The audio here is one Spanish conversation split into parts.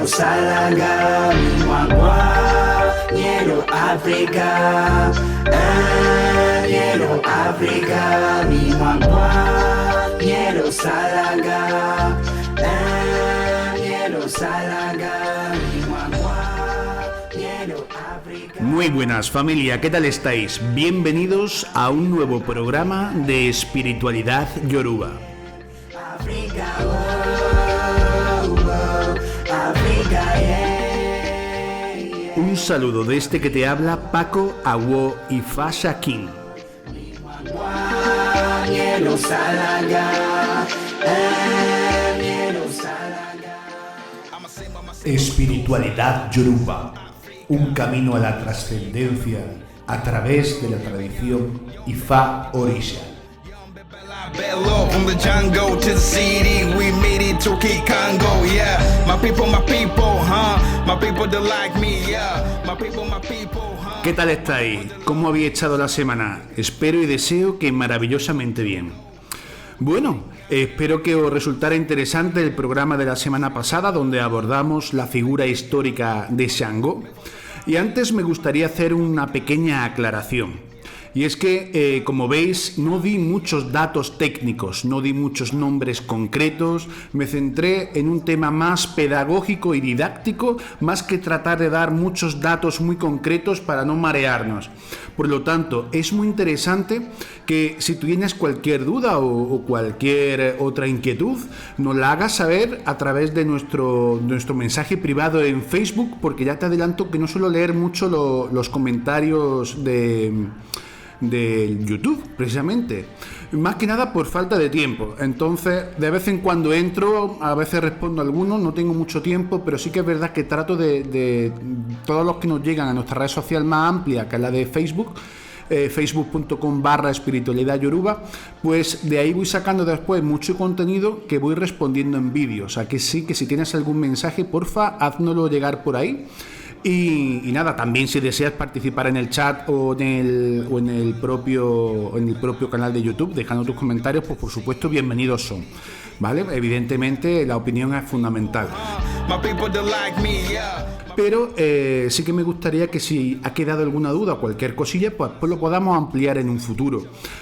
Salaga, Mimagua, Niero Africa, Niero Africa, Mimagua, Niero Salaga, Niero Salaga, Mimagua, Niero Africa. Muy buenas familia, ¿qué tal estáis? Bienvenidos a un nuevo programa de espiritualidad yoruba. Africa, Un saludo de este que te habla Paco Awo Ifa Shakin. Espiritualidad yoruba, un camino a la trascendencia a través de la tradición Ifa Orisha. From the jungle to the city, we made it to Congo, yeah. My people, huh? My people that like me, yeah. My people, huh? ¿Qué tal estáis? ¿Cómo habéis estado la semana? Espero y deseo que maravillosamente bien. Bueno, espero que os resultara interesante el programa de la semana pasada donde abordamos la figura histórica de Shango. Y antes me gustaría hacer una pequeña aclaración. Y es que, como veis, no di muchos datos técnicos, no di muchos nombres concretos, me centré en un tema más pedagógico y didáctico, más que tratar de dar muchos datos muy concretos para no marearnos. Por lo tanto, es muy interesante que si tú tienes cualquier duda o cualquier otra inquietud, nos la hagas saber a través de nuestro mensaje privado en Facebook, porque ya te adelanto que no suelo leer mucho los comentarios de YouTube, precisamente, más que nada por falta de tiempo. Entonces, de vez en cuando entro, a veces respondo a algunos, no tengo mucho tiempo, pero sí que es verdad que trato de todos los que nos llegan a nuestra red social más amplia, que es la de Facebook, facebook.com/espiritualidad yoruba, pues de ahí voy sacando después mucho contenido que voy respondiendo en vídeo. O sea que sí, que si tienes algún mensaje, porfa, háznoslo llegar por ahí. Y nada, también si deseas participar en el chat o en el propio canal de YouTube, dejando tus comentarios, pues por supuesto bienvenidos son, ¿vale? Evidentemente la opinión es fundamental. Pero sí que me gustaría que si ha quedado alguna duda o cualquier cosilla, pues lo podamos ampliar en un futuro.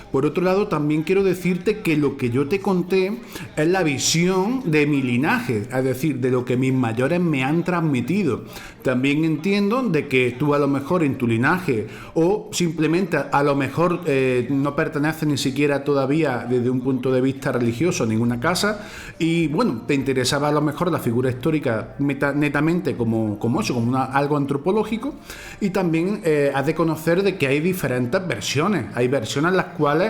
Por otro lado, también quiero decirte que lo que yo te conté es la visión de mi linaje, es decir, de lo que mis mayores me han transmitido. También entiendo de que tú a lo mejor en tu linaje o simplemente a lo mejor no perteneces ni siquiera todavía desde un punto de vista religioso a ninguna casa y bueno, te interesaba a lo mejor la figura histórica netamente como algo antropológico y también has de conocer de que hay diferentes versiones. Hay versiones en las cuales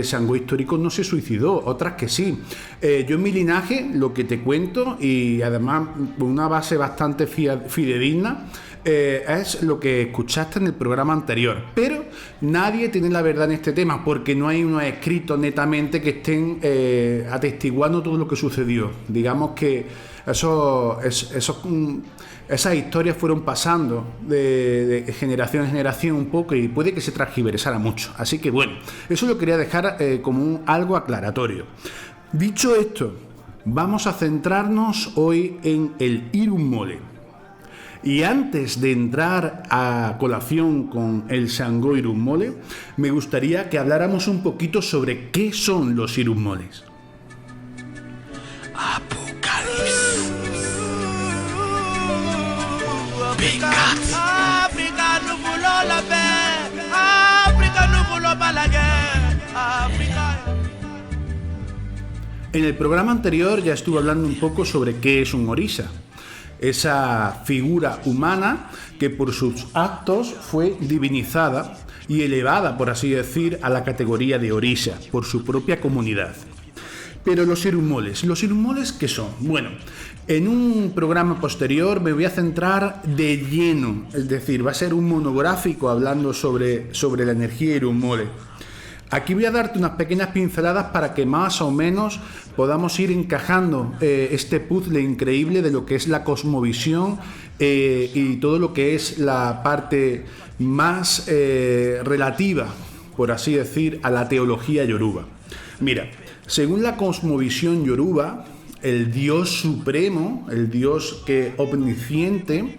Shango histórico no se suicidó, otras que sí. Yo en mi linaje lo que te cuento y además una base bastante fidedigna es lo que escuchaste en el programa anterior, pero nadie tiene la verdad en este tema porque no hay unos escritos netamente que estén atestiguando todo lo que sucedió. Digamos que esas historias fueron pasando de generación en generación un poco y puede que se transgiversara mucho. Así que bueno, eso lo quería dejar como algo aclaratorio. Dicho esto, vamos a centrarnos hoy en el Irunmole. Y antes de entrar a colación con el Shango Irunmole, me gustaría que habláramos un poquito sobre qué son los Irunmoles. Apocalipsis. Africa, nous voulons la paix. Africa, nous voulons pas la guerre. Africa. En el programa anterior ya estuve hablando un poco sobre qué es un Orisha. Esa figura humana que por sus actos fue divinizada y elevada, por así decir, a la categoría de Orisha por su propia comunidad. Pero los Irunmoles, ¿qué son? Bueno, en un programa posterior me voy a centrar de lleno, es decir, va a ser un monográfico hablando sobre la energía Irunmole. Aquí voy a darte unas pequeñas pinceladas para que más o menos podamos ir encajando este puzzle increíble de lo que es la cosmovisión y todo lo que es la parte más relativa, por así decir, a la teología yoruba. Mira, según la cosmovisión yoruba, el Dios supremo, el Dios omnisciente,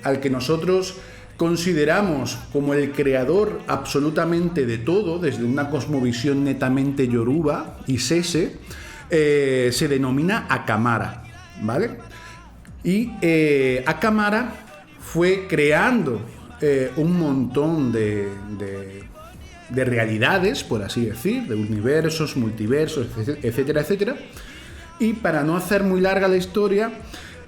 al que nosotros consideramos como el creador absolutamente de todo, desde una cosmovisión netamente yoruba y sese, se denomina Akamara, ¿vale? Y Akamara fue creando un montón de realidades, por así decir, de universos, multiversos, etcétera, etcétera. Y para no hacer muy larga la historia,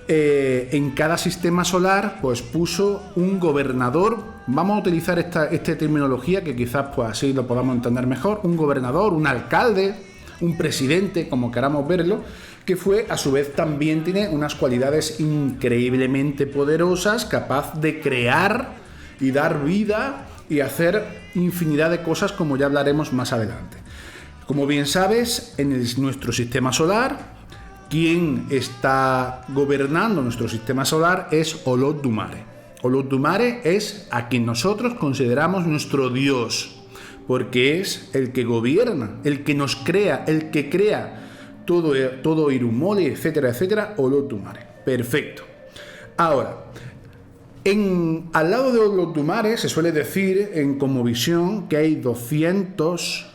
en cada sistema solar pues puso un gobernador. Vamos a utilizar esta terminología que quizás pues así lo podamos entender mejor. Un gobernador, un alcalde, un presidente, como queramos verlo, que fue a su vez también tiene unas cualidades increíblemente poderosas, capaz de crear y dar vida y hacer infinidad de cosas, como ya hablaremos más adelante. Como bien sabes, en nuestro sistema solar, quien está gobernando nuestro sistema solar es Olodumare. Olodumare es a quien nosotros consideramos nuestro Dios, porque es el que gobierna, el que nos crea, el que crea todo Irumole, etcétera, etcétera, Olodumare. Perfecto. Ahora, al lado de Olodumare se suele decir en Cosmovisión que hay 200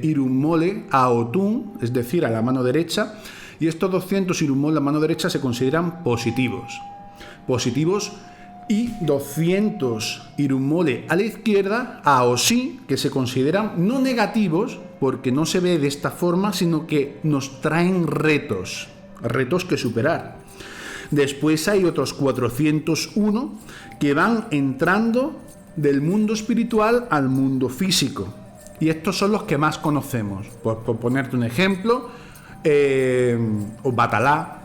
Irumole a Otun, es decir, a la mano derecha, y estos 200 Irumole a la mano derecha se consideran positivos, y 200 Irumole a la izquierda, a Osi, que se consideran no negativos, porque no se ve de esta forma, sino que nos traen retos que superar. Después hay otros 401 que van entrando del mundo espiritual al mundo físico. Y estos son los que más conocemos. Por ponerte un ejemplo, Obatalá,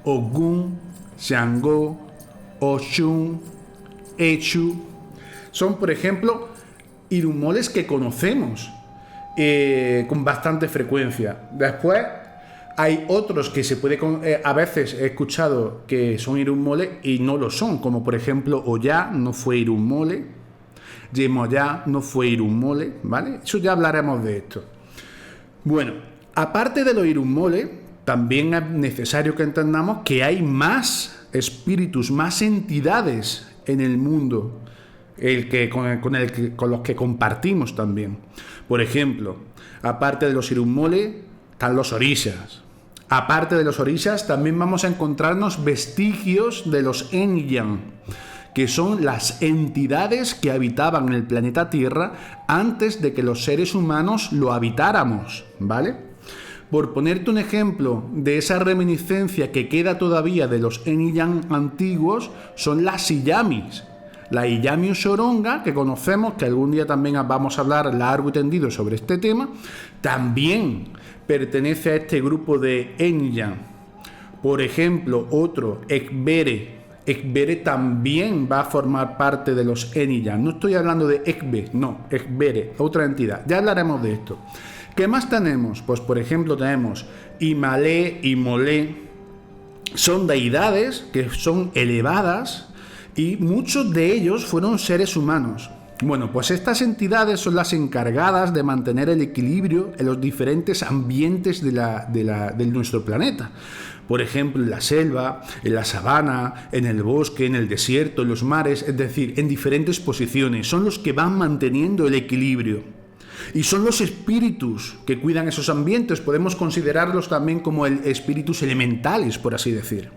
Ogun, Shango, Oshun, Echu. Son, por ejemplo, irumoles que conocemos con bastante frecuencia. Después hay otros que se puede... a veces he escuchado que son irumole y no lo son, como por ejemplo Oya no fue irumole, Yemoya no fue irumole, ¿vale? Eso ya hablaremos de esto. Bueno, aparte de los irumole, también es necesario que entendamos que hay más espíritus, más entidades en el mundo con los que compartimos también. Por ejemplo, aparte de los irumole, están los orishas. Aparte de los orishas, también vamos a encontrarnos vestigios de los Enyan, que son las entidades que habitaban en el planeta Tierra antes de que los seres humanos lo habitáramos, ¿vale? Por ponerte un ejemplo de esa reminiscencia que queda todavía de los Enyan antiguos, son las Iyamis. La Iyami Usoronga, que conocemos, que algún día también vamos a hablar largo y tendido sobre este tema, también pertenece a este grupo de Enyan. Por ejemplo, otro, Ekbere. Ekbere también va a formar parte de los Enyan. No estoy hablando de Ekbe, no, Ekbere, otra entidad. Ya hablaremos de esto. ¿Qué más tenemos? Pues por ejemplo tenemos Imale y Molé. Son deidades que son elevadas y muchos de ellos fueron seres humanos. Bueno, pues estas entidades son las encargadas de mantener el equilibrio en los diferentes ambientes de nuestro planeta. Por ejemplo, en la selva, en la sabana, en el bosque, en el desierto, en los mares, es decir, en diferentes posiciones. Son los que van manteniendo el equilibrio. Y son los espíritus que cuidan esos ambientes. Podemos considerarlos también como espíritus elementales, por así decir.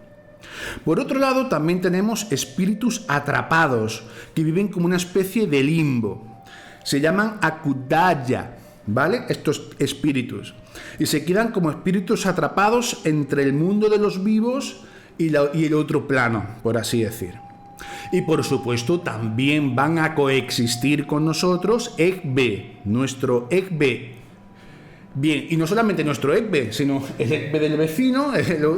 Por otro lado, también tenemos espíritus atrapados, que viven como una especie de limbo. Se llaman Akudaya, ¿vale? Estos espíritus. Y se quedan como espíritus atrapados entre el mundo de los vivos y el otro plano, por así decir. Y por supuesto también van a coexistir con nosotros Ekbe, nuestro Ekbe, Bien, y no solamente nuestro ECBE, sino el ECBE del vecino.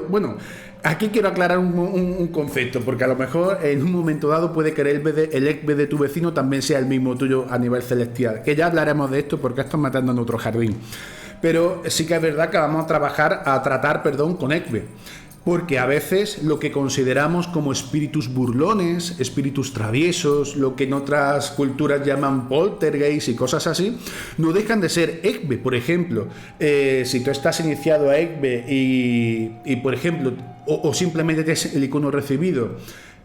Bueno, aquí quiero aclarar un concepto, porque a lo mejor en un momento dado puede que el ECBE de tu vecino también sea el mismo tuyo a nivel celestial, que ya hablaremos de esto porque esto es matando en otro jardín. Pero sí que es verdad que vamos a tratar con ECBE. Porque a veces lo que consideramos como espíritus burlones, espíritus traviesos, lo que en otras culturas llaman poltergeist y cosas así, no dejan de ser ECBE. Por ejemplo, si tú estás iniciado a ECBE y por ejemplo, o simplemente tienes el icono recibido,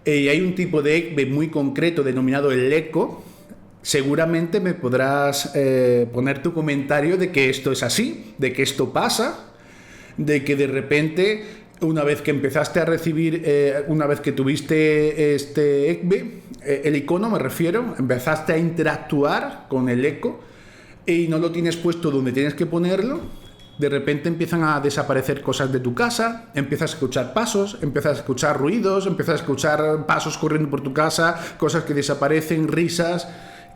y hay un tipo de ECBE muy concreto denominado el eco, seguramente me podrás poner tu comentario de que esto es así, de que esto pasa, de que de repente, una vez que empezaste a recibir, una vez que tuviste este ECBE, el icono me refiero, empezaste a interactuar con el eco y no lo tienes puesto donde tienes que ponerlo, de repente empiezan a desaparecer cosas de tu casa, empiezas a escuchar pasos, empiezas a escuchar ruidos, empiezas a escuchar pasos corriendo por tu casa, cosas que desaparecen, risas.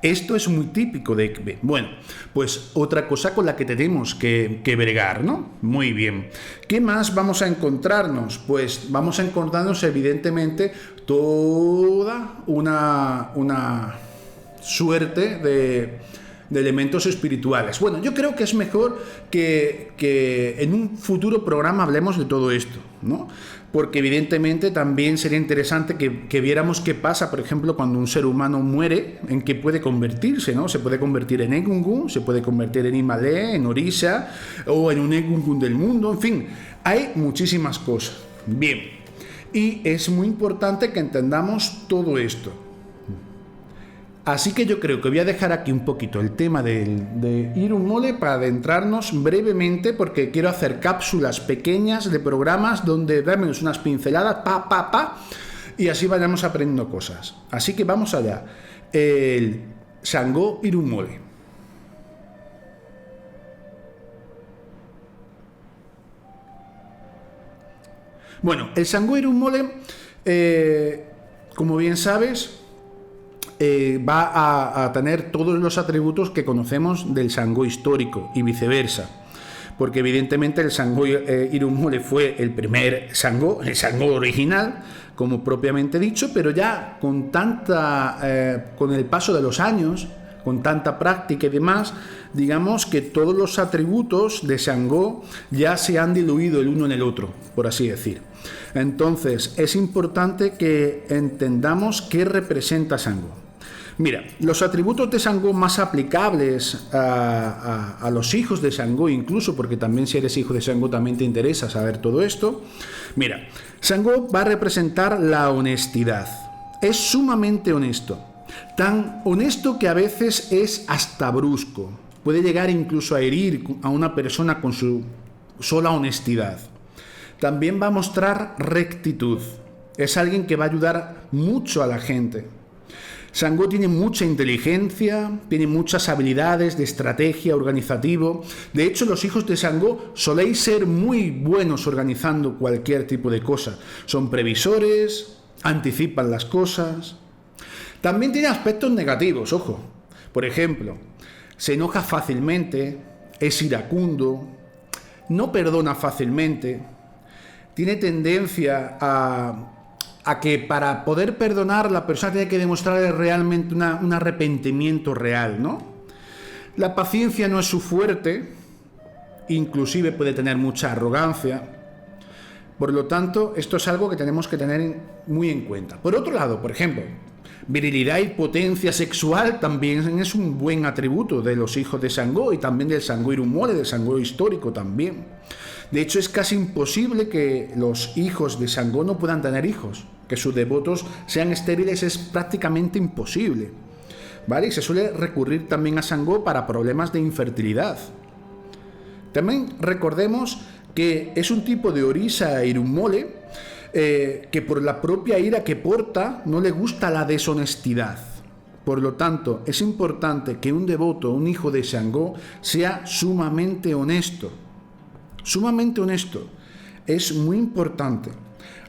Esto es muy típico de ECBE. Bueno, pues otra cosa con la que tenemos que bregar, ¿no? Muy bien. ¿Qué más vamos a encontrarnos? Pues vamos a encontrarnos evidentemente toda una suerte de elementos espirituales. Bueno, yo creo que es mejor que en un futuro programa hablemos de todo esto, ¿no? Porque evidentemente también sería interesante que viéramos qué pasa, por ejemplo, cuando un ser humano muere, en qué puede convertirse, ¿no? Se puede convertir en Egungun, se puede convertir en Imalé, en Orisha, o en un Egungun del mundo, en fin, hay muchísimas cosas. Bien, y es muy importante que entendamos todo esto. Así que yo creo que voy a dejar aquí un poquito el tema de Irun Mole para adentrarnos brevemente, porque quiero hacer cápsulas pequeñas de programas donde damos unas pinceladas, y así vayamos aprendiendo cosas. Así que vamos allá. El Sangó Irun Mole. Bueno, el Sangó Irun Mole, como bien sabes, va a tener todos los atributos que conocemos del Sangó histórico y viceversa, porque evidentemente el Sangó Irun Mole fue el primer Sangó, el Sangó original, como propiamente dicho, pero ya con el paso de los años, con tanta práctica y demás, digamos que todos los atributos de Sangó ya se han diluido el uno en el otro, por así decir. Entonces es importante que entendamos qué representa Sangó. Mira, los atributos de Sangó más aplicables a los hijos de Sangó, incluso, porque también si eres hijo de Sangó también te interesa saber todo esto. Mira, Sangó va a representar la honestidad. Es sumamente honesto. Tan honesto que a veces es hasta brusco. Puede llegar incluso a herir a una persona con su sola honestidad. También va a mostrar rectitud. Es alguien que va a ayudar mucho a la gente. Sangó tiene mucha inteligencia, tiene muchas habilidades de estrategia, organizativo. De hecho, los hijos de Sangó soléis ser muy buenos organizando cualquier tipo de cosa. Son previsores, anticipan las cosas. También tiene aspectos negativos, ojo. Por ejemplo, se enoja fácilmente, es iracundo, no perdona fácilmente, tiene tendencia a que para poder perdonar la persona tiene que demostrar realmente un arrepentimiento real, ¿no? La paciencia no es su fuerte, inclusive puede tener mucha arrogancia. Por lo tanto, esto es algo que tenemos que tener muy en cuenta. Por otro lado, por ejemplo, virilidad y potencia sexual también es un buen atributo de los hijos de Sangó y también del Sangó Irun Mole, del Sangó histórico también. De hecho, es casi imposible que los hijos de Sangó no puedan tener hijos, que sus devotos sean estériles es prácticamente imposible, ¿vale? Y se suele recurrir también a Sangó para problemas de infertilidad. También recordemos que es un tipo de Orisha Irun Mole que por la propia ira que porta no le gusta la deshonestidad. Por lo tanto, es importante que un devoto, un hijo de Sangó, sea sumamente honesto. Sumamente honesto. Es muy importante.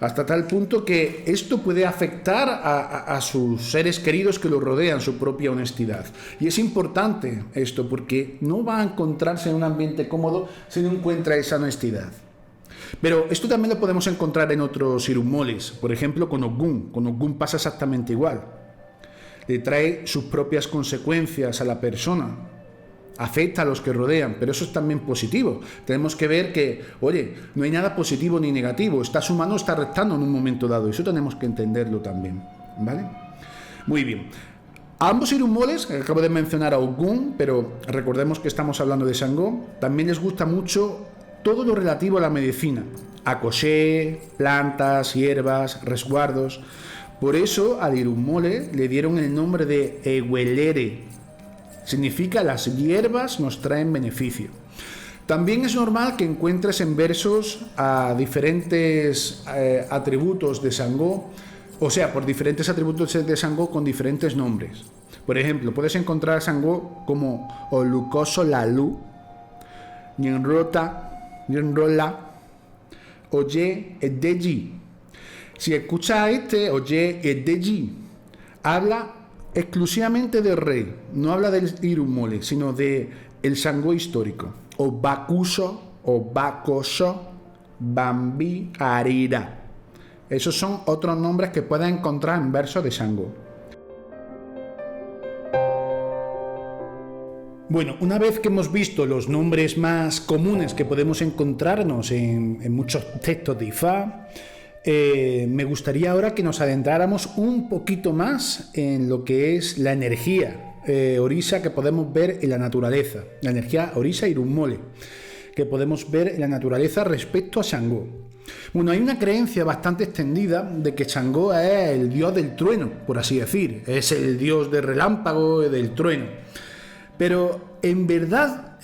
hasta tal punto que esto puede afectar a sus seres queridos que lo rodean, su propia honestidad. Y es importante esto, porque no va a encontrarse en un ambiente cómodo si no encuentra esa honestidad. Pero esto también lo podemos encontrar en otros irunmoles, por ejemplo con Ogun. Con Ogun pasa exactamente igual. Le trae sus propias consecuencias a la persona, afecta a los que rodean, pero eso es también positivo. Tenemos que ver que, oye, no hay nada positivo ni negativo, está sumando, está restando en un momento dado, eso tenemos que entenderlo también, ¿vale? Muy bien. A ambos irunmoles, acabo de mencionar a Ogun, pero recordemos que estamos hablando de Sangó, también les gusta mucho todo lo relativo a la medicina, a coché, plantas, hierbas, resguardos. Por eso al irunmole le dieron el nombre de Ewelere. Significa las hierbas nos traen beneficio. También es normal que encuentres en versos a diferentes atributos de Sangó, o sea, por diferentes atributos de Sangó con diferentes nombres. Por ejemplo, puedes encontrar a Sangó como Olucoso Lalu, Nyenrota, Nyenrola, Oye Edeji. Si escuchas a este, Oye Edeji, habla exclusivamente del rey, no habla del irunmole, sino de el Sangó histórico. O Bakuso, o Bakoso, Bambi, Arira. Esos son otros nombres que puedes encontrar en versos de Sangó. Bueno, una vez que hemos visto los nombres más comunes que podemos encontrarnos en muchos textos de Ifá, me gustaría ahora que nos adentráramos un poquito más en lo que es la energía orisa que podemos ver en la naturaleza, la energía orisa irunmole que podemos ver en la naturaleza respecto a Sangó. Bueno, hay una creencia bastante extendida de que Sangó es el dios del trueno, por así decir, es el dios del relámpago y del trueno. Pero en verdad,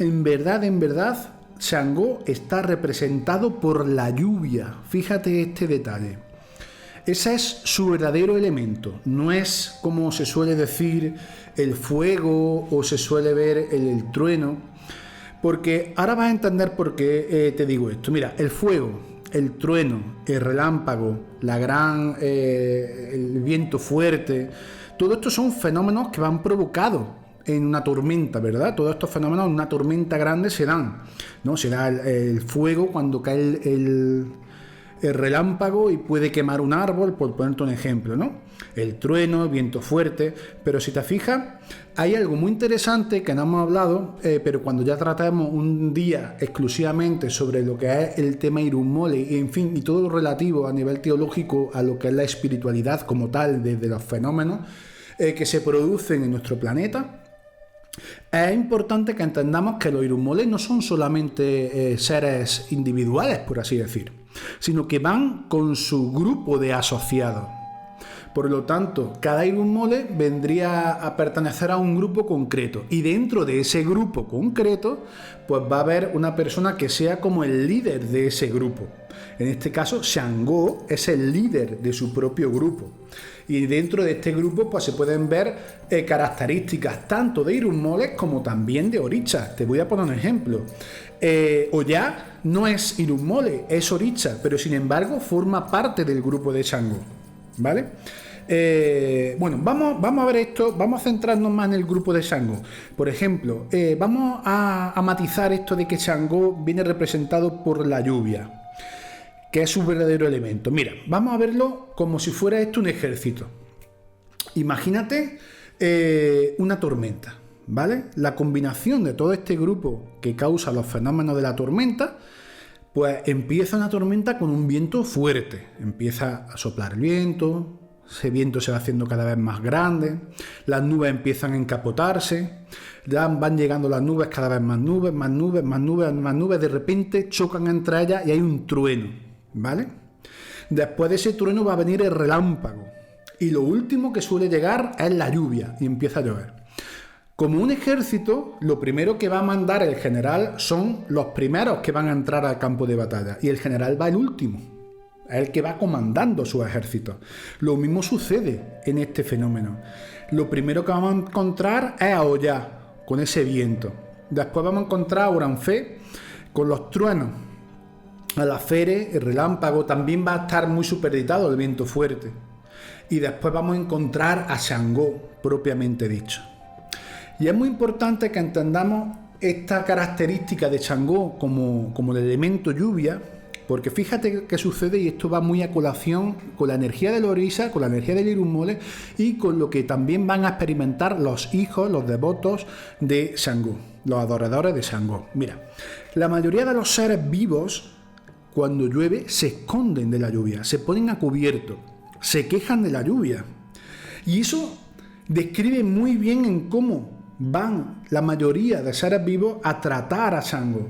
Sangó está representado por la lluvia. Fíjate este detalle. Ese es su verdadero elemento. No es, como se suele decir, el fuego o se suele ver el trueno. Porque ahora vas a entender por qué te digo esto. Mira, el fuego, el trueno, el relámpago, el viento fuerte, todo esto son fenómenos que van provocados en una tormenta, ¿verdad? Todos estos fenómenos en una tormenta grande se dan, ¿no? Se da el fuego cuando cae el relámpago y puede quemar un árbol, por ponerte un ejemplo, ¿no? El trueno, el viento fuerte, pero si te fijas, hay algo muy interesante que no hemos hablado, pero cuando ya tratamos un día exclusivamente sobre lo que es el tema irunmole, y en fin, y todo lo relativo a nivel teológico a lo que es la espiritualidad como tal, desde los fenómenos que se producen en nuestro planeta. Es importante que entendamos que los irunmoles no son solamente seres individuales, por así decir, sino que van con su grupo de asociados. Por lo tanto, cada irunmole vendría a pertenecer a un grupo concreto y dentro de ese grupo concreto pues va a haber una persona que sea como el líder de ese grupo. En este caso, Sangó es el líder de su propio grupo. Y dentro de este grupo pues se pueden ver características tanto de irunmoles como también de orichas. Te voy a poner un ejemplo. Oya no es irunmole, es oricha, pero sin embargo forma parte del grupo de Sangó, ¿vale? Bueno, vamos a ver esto, vamos a centrarnos más en el grupo de Sangó. Por ejemplo, vamos a matizar esto de que Sangó viene representado por la lluvia, que es su verdadero elemento. Mira, vamos a verlo como si fuera esto un ejército. Imagínate una tormenta, ¿vale? La combinación de todo este grupo que causa los fenómenos de la tormenta, pues empieza una tormenta con un viento fuerte. Empieza a soplar el viento, ese viento se va haciendo cada vez más grande, las nubes empiezan a encapotarse, ya van llegando las nubes, cada vez más nubes, más nubes, más nubes, más nubes, de repente chocan entre ellas y hay un trueno, ¿vale? Después de ese trueno va a venir el relámpago y lo último que suele llegar es la lluvia y empieza a llover. Como un ejército, lo primero que va a mandar el general son los primeros que van a entrar al campo de batalla y el general va el último, es el que va comandando su ejército. Lo mismo sucede en este fenómeno. Lo primero que vamos a encontrar es a Oya con ese viento. Después vamos a encontrar a Oranfé con los truenos. a la Fere, el relámpago, también va a estar muy supeditado al viento fuerte. Y después vamos a encontrar a Xangó, propiamente dicho. Y es muy importante que entendamos esta característica de Xangó como el elemento lluvia, porque fíjate qué sucede, y esto va muy a colación con la energía del Orisa, con la energía del Irunmole y con lo que también van a experimentar los hijos, los devotos de Xangó, los adoradores de Xangó. Mira, la mayoría de los seres vivos, cuando llueve, se esconden de la lluvia, se ponen a cubierto, se quejan de la lluvia. Y eso describe muy bien en cómo van la mayoría de seres vivos a tratar a Xangó,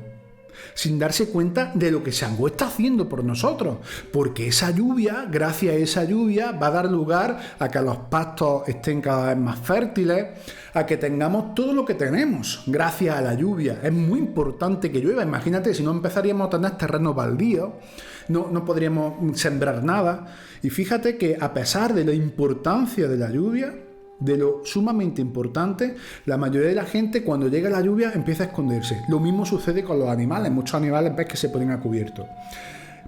sin darse cuenta de lo que Xangó está haciendo por nosotros, porque esa lluvia, gracias a esa lluvia, va a dar lugar a que los pastos estén cada vez más fértiles, a que tengamos todo lo que tenemos gracias a la lluvia. Es muy importante que llueva. Imagínate, si no empezaríamos a tener terrenos baldíos, no podríamos sembrar nada. Y fíjate que a pesar de la importancia de la lluvia, de lo sumamente importante, la mayoría de la gente cuando llega la lluvia empieza a esconderse. Lo mismo sucede con los animales. Muchos animales ves que se ponen a cubierto.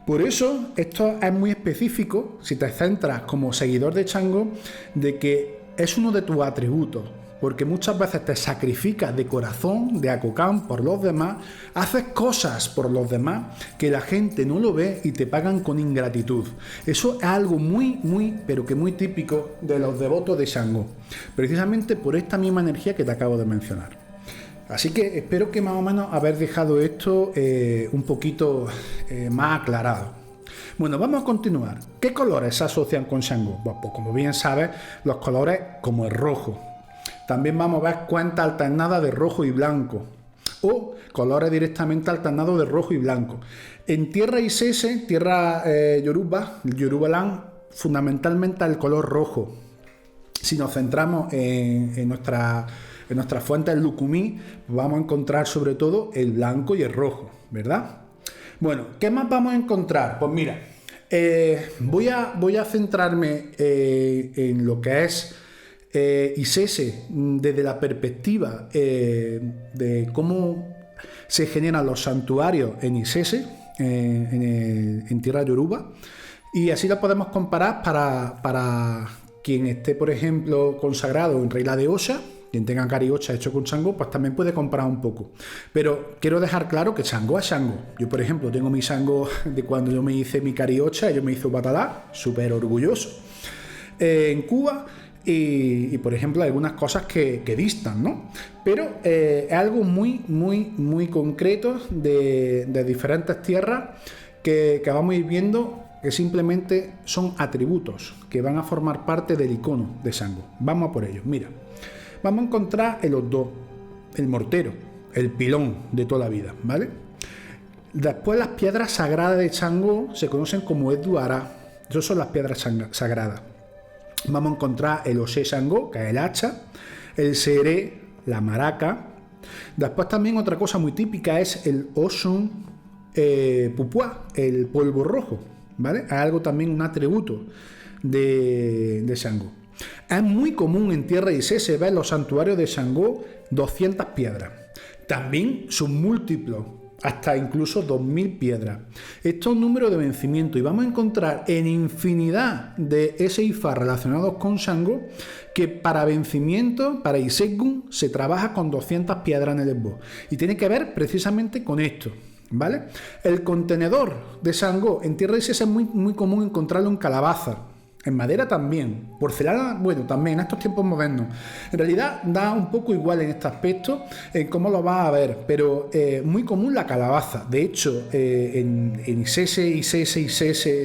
Por eso esto es muy específico, si te centras como seguidor de Xangó, de que es uno de tus atributos, porque muchas veces te sacrificas de corazón, de acocán por los demás, haces cosas por los demás que la gente no lo ve y te pagan con ingratitud. Eso es algo pero que muy típico de los devotos de Xangó, precisamente por esta misma energía que te acabo de mencionar. Así que espero que más o menos haber dejado esto un poquito más aclarado. Bueno, vamos a continuar. ¿Qué colores se asocian con Xangó? Bueno, pues como bien sabes, los colores como el rojo. También vamos a ver cuentas alternadas de rojo y blanco, o colores directamente alternados de rojo y blanco. En tierra Isese, tierra Yoruba, Yorubaland, fundamentalmente el color rojo. Si nos centramos en nuestra fuente del Lukumi, vamos a encontrar sobre todo el blanco y el rojo, ¿verdad? Bueno, ¿qué más vamos a encontrar? Pues mira, voy a centrarme en lo que es Isese desde la perspectiva de cómo se generan los santuarios en Isese, en tierra yoruba, y así lo podemos comparar para quien esté, por ejemplo, consagrado en regla de Osha. Quien tenga Kari-Ocha hecho con Xangó, pues también puede comparar un poco. Pero quiero dejar claro que Xangó es Xangó. Yo, por ejemplo, tengo mi Xangó de cuando yo me hice mi Kari-Ocha, yo me hice Batalá, súper orgulloso, en Cuba. Y, por ejemplo, algunas cosas que distan, ¿no? Pero es algo muy concreto de diferentes tierras que vamos a ir viendo, que simplemente son atributos que van a formar parte del icono de Xangó. Vamos a por ellos. Mira, vamos a encontrar el Odó, el mortero, el pilón de toda la vida, ¿vale? Después, las piedras sagradas de Xangó se conocen como Eduara. Esas son las piedras sagradas. Vamos a encontrar el Osé Xangó, que es el hacha, el Seré, la maraca. Después también otra cosa muy típica es el Osun Pupuá, el polvo rojo, ¿vale? Es algo también, un atributo de Xangó. Es muy común en tierra Isese ver los santuarios de Xangó 200 piedras. También son múltiplos, hasta incluso 2000 piedras. Esto es un número de vencimiento y vamos a encontrar en infinidad de ese ifá relacionados con Xangó que para vencimiento, para Isegun, se trabaja con 200 piedras en el esbo. Y tiene que ver precisamente con esto, ¿vale? El contenedor de Xangó en tierra Isese es muy común encontrarlo en calabaza. En madera también, porcelana, bueno, también en estos tiempos modernos. En realidad da un poco igual en este aspecto, en cómo lo vas a ver, pero muy común la calabaza. De hecho, en Isese,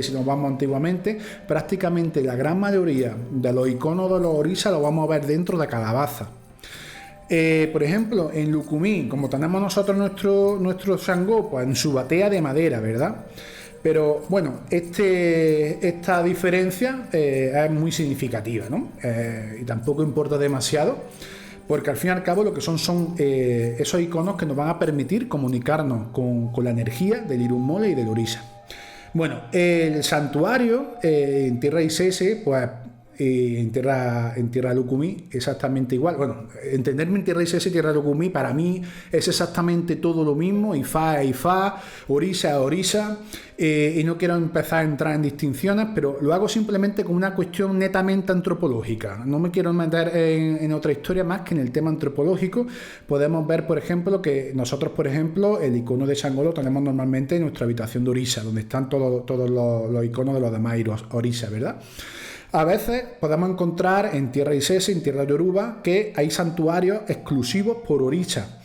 si nos vamos antiguamente, prácticamente la gran mayoría de los iconos de los orisas lo vamos a ver dentro de calabaza. Por ejemplo, en Lukumi, como tenemos nosotros nuestro Xangó, pues en su batea de madera, ¿verdad? Pero bueno, esta diferencia es muy significativa, ¿no? Y tampoco importa demasiado, porque al fin y al cabo lo que son esos iconos que nos van a permitir comunicarnos con la energía del Irunmole y del Orisa. Bueno, el santuario en tierra Isese, pues y en tierra Lucumí exactamente igual. Bueno, entenderme en tierra Isese y tierra Lucumí para mí es exactamente todo lo mismo, Ifá es Ifá, Orisa es Orisa, y no quiero empezar a entrar en distinciones, pero lo hago simplemente con una cuestión netamente antropológica. No me quiero meter en otra historia más que en el tema antropológico. Podemos ver, por ejemplo, que nosotros, por ejemplo, el icono de Sangó lo tenemos normalmente en nuestra habitación de Orisa, donde están todos los iconos de los demás Orisa, ¿verdad? A veces podemos encontrar en tierra Isese, en tierra Yoruba, que hay santuarios exclusivos por Orisa.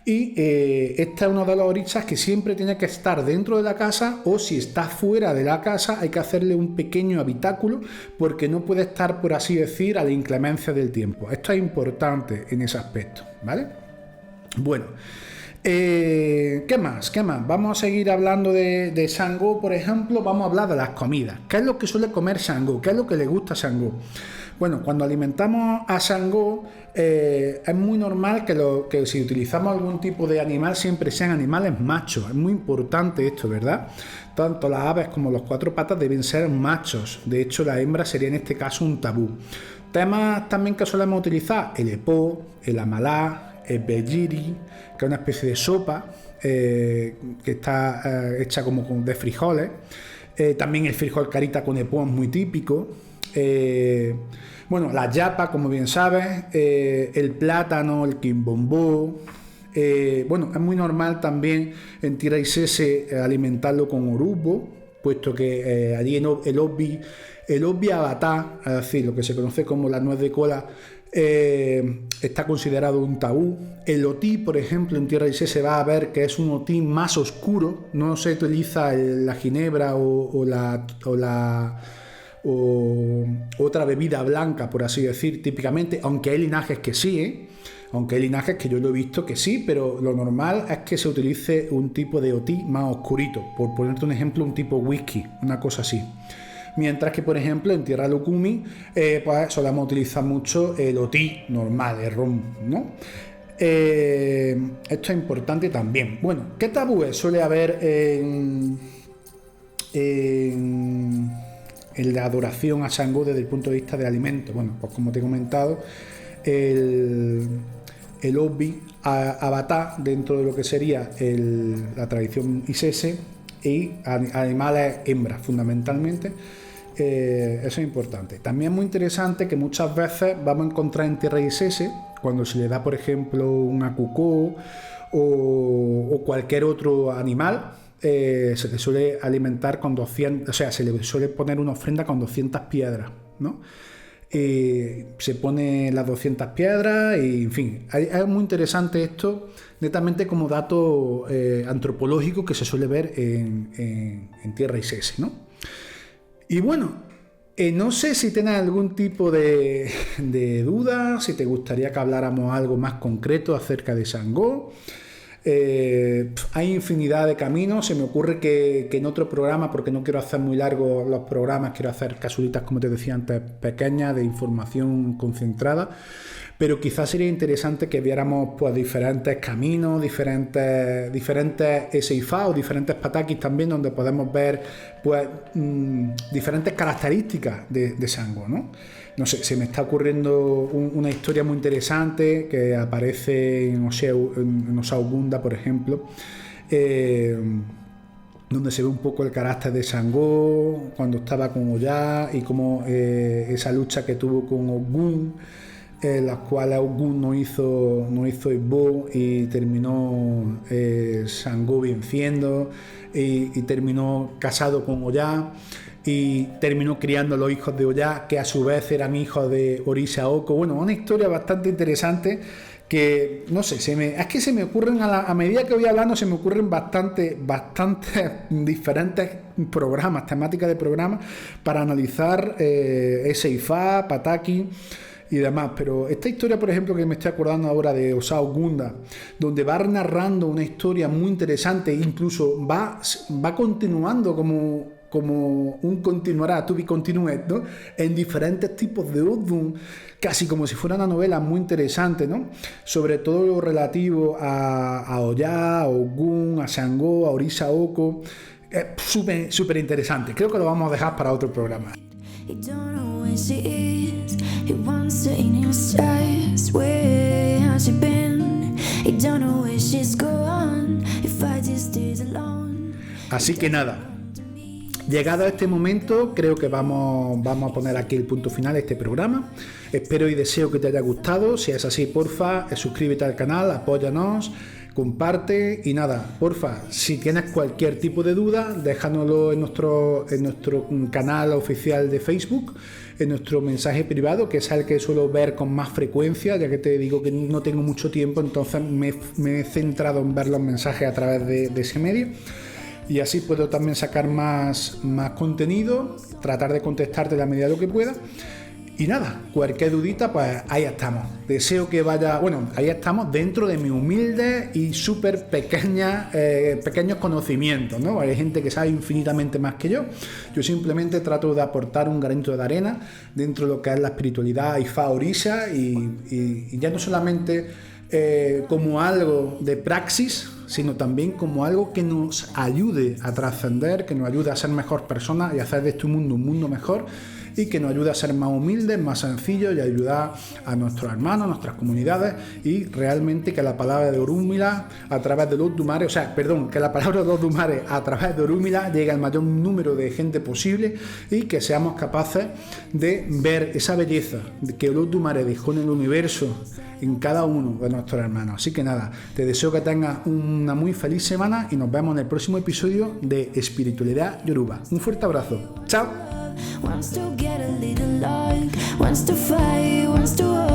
Y este es uno de los orisas que siempre tiene que estar dentro de la casa, o si está fuera de la casa hay que hacerle un pequeño habitáculo porque no puede estar, por así decir, a la inclemencia del tiempo. Esto es importante en ese aspecto, ¿vale? Bueno, ¿qué más? Vamos a seguir hablando de Sangó, por ejemplo. Vamos a hablar de las comidas. ¿Qué es lo que suele comer Sangó? ¿Qué es lo que le gusta a Sangó? Bueno, cuando alimentamos a Sangó es muy normal que si utilizamos algún tipo de animal siempre sean animales machos. Es muy importante esto, ¿verdad? Tanto las aves como los cuatro patas deben ser machos. De hecho, la hembra sería en este caso un tabú. Temas también que solemos utilizar: el epó, el amalá, el belliri, que es una especie de sopa que está hecha como de frijoles. También el frijol carita con epó es muy típico. Bueno, la yapa, como bien sabes, el plátano, el quimbombó. Bueno, es muy normal también en tierra Isese alimentarlo con orubo, puesto que allí el obbi abatá, es decir, lo que se conoce como la nuez de cola, está considerado un tabú. El otí, por ejemplo, en tierra Isese va a ver que es un otí más oscuro, no se utiliza la ginebra o otra bebida blanca, por así decir, típicamente, aunque hay linajes que sí, aunque hay linajes que yo lo he visto que sí, pero lo normal es que se utilice un tipo de otí más oscurito, por ponerte un ejemplo, un tipo whisky, una cosa así. Mientras que, por ejemplo, en tierra Lucumí, pues solemos utilizar mucho el otí normal, el ron, ¿no? Esto es importante también. Bueno, ¿qué tabúes suele haber en la adoración a Sangó desde el punto de vista de alimentos? Bueno, pues como te he comentado, el obbi abatá dentro de lo que sería la tradición isese, y animales hembras fundamentalmente. Eso es importante. También es muy interesante que muchas veces vamos a encontrar en tierra isese, cuando se le da, por ejemplo, un acucó o cualquier otro animal, se le suele alimentar con 200, o sea, se le suele poner una ofrenda con 200 piedras, ¿no? Se pone las 200 piedras y, en fin, es muy interesante esto, netamente como dato antropológico que se suele ver en tierra isese, ¿no? Y bueno, no sé si tienes algún tipo de duda, si te gustaría que habláramos algo más concreto acerca de Sangó. Hay infinidad de caminos. Se me ocurre que en otro programa, porque no quiero hacer muy largos los programas, quiero hacer casulitas, como te decía antes, pequeñas, de información concentrada, pero quizás sería interesante que viéramos pues diferentes caminos, diferentes seifá o diferentes patakis también, donde podemos ver pues diferentes características de Sangó, ¿no? No sé, se me está ocurriendo una historia muy interesante que aparece en Osao Gunda, por ejemplo, donde se ve un poco el carácter de Sangó cuando estaba con Oya, y cómo esa lucha que tuvo con Ogun, las cuales Ogun no hizo Igbo, y terminó Sangó venciendo, y terminó casado con Oya, y terminó criando a los hijos de Oya, que a su vez eran hijos de Orisa Oko. Bueno, una historia bastante interesante que, no sé, es que se me ocurren, a medida que voy hablando, se me ocurren bastante diferentes programas, temáticas de programas, para analizar seifá, pataki y demás. Pero esta historia, por ejemplo, que me estoy acordando ahora de Osao Gunda, donde va narrando una historia muy interesante, incluso va continuando como un continuará, to be continued, ¿no? En diferentes tipos de Odun, casi como si fuera una novela muy interesante, ¿no? Sobre todo lo relativo a Oya, a Ogun, a Sangó, a Orisa Oko. Es súper interesante. Creo que lo vamos a dejar para otro programa. You don't always she is. He wants to in his stars. Where has she been? He don't know where she's gone. He fights his tears alone. Así que nada, llegado a este momento, creo que vamos a poner aquí el punto final a este programa. Espero y deseo que te haya gustado. Si es así, porfa, suscríbete al canal, apóyanos, comparte y nada, porfa, si tienes cualquier tipo de duda, déjanoslo en nuestro canal oficial de Facebook, en nuestro mensaje privado, que es el que suelo ver con más frecuencia, ya que te digo que no tengo mucho tiempo, entonces me he centrado en ver los mensajes a través de ese medio. Y así puedo también sacar más contenido, tratar de contestarte la medida de lo que pueda. Y nada, cualquier dudita, pues ahí estamos. Deseo que vaya, bueno, ahí estamos dentro de mi humilde y súper pequeños conocimientos, ¿no? Hay gente que sabe infinitamente más que yo. Yo simplemente trato de aportar un granito de arena dentro de lo que es la espiritualidad Ifá Orisha y ya no solamente como algo de praxis, sino también como algo que nos ayude a trascender, que nos ayude a ser mejor personas y a hacer de este mundo un mundo mejor, y que nos ayude a ser más humildes, más sencillos y ayudar a nuestros hermanos, a nuestras comunidades, y realmente que la palabra de Orúmila a través de los Dumares, que la palabra de los Dumares a través de Orúmila llegue al mayor número de gente posible y que seamos capaces de ver esa belleza que los Dumares dejó en el universo en cada uno de nuestros hermanos. Así que nada, te deseo que tengas una muy feliz semana y nos vemos en el próximo episodio de Espiritualidad Yoruba. Un fuerte abrazo. ¡Chao! Wants to get a little like, wants to fight, wants to